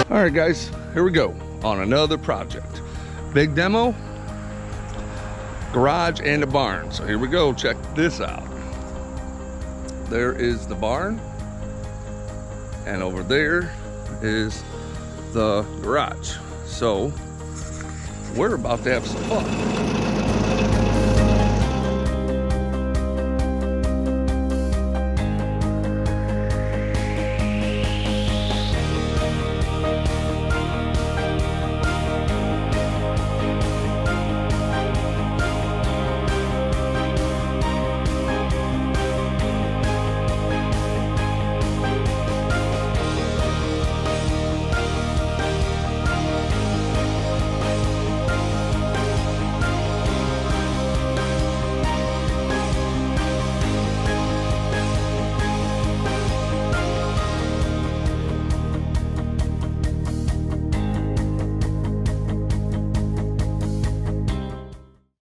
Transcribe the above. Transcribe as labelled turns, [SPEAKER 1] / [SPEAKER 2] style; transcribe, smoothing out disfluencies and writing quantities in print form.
[SPEAKER 1] All right, guys, here we go on another project. Big demo, garage and a barn. So here we go, check this out. There is the barn, and over there is the garage. So we're about to have some fun.